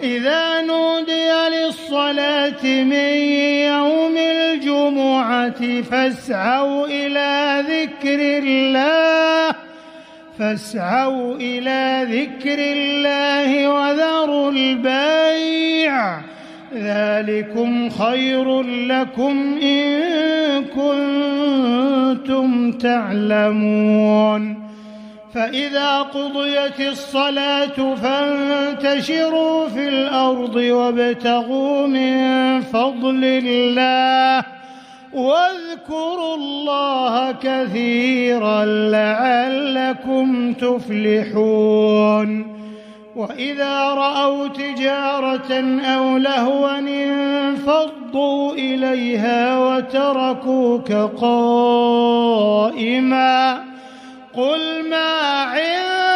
إذا نودي للصلاة من يوم الجمعة فاسعوا إلى ذكر الله وذروا البيع ذلكم خير لكم إن كنتم تعلمون. فإذا قضيت الصلاة فانتشروا في الأرض وابتغوا من فضل الله واذكروا الله كثيرا لعلكم تفلحون. وإذا رأوا تجارة أو لهوا انفضوا إليها وتركوك قائما قل ما عند